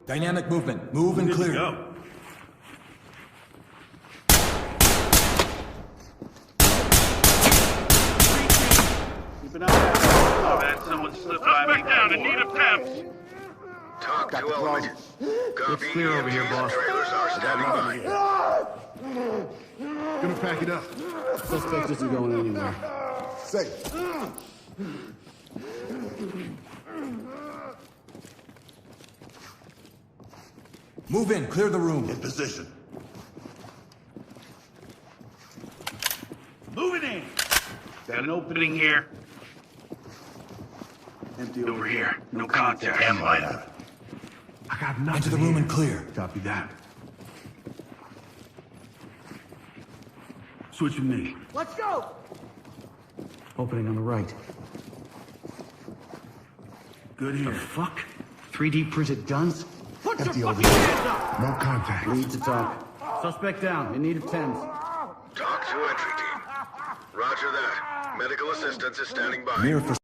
Dynamic movement. Move and clear. Go. Keep an eye out. Oh, man, someone slipped by me. Down in need of temps. Talk to element. Copy. clear over here, EMTs boss. and trailers are standing by. Gonna pack it up. Suspect isn't going anywhere. Safe. Move in. Clear the room. In position. Moving in. Got an opening here. Empty over here. No contact. Cam liner. I got nothing. Enter the room and clear. Copy that. Switch with me. Let's go! Opening on the right. Good here. The fuck? 3D printed guns? Put Empty your over fucking here. hands up! No contact. Lead to talk. Suspect down. In need of tens. Talk to entry team. Roger that. Medical assistance is standing by. Mirror for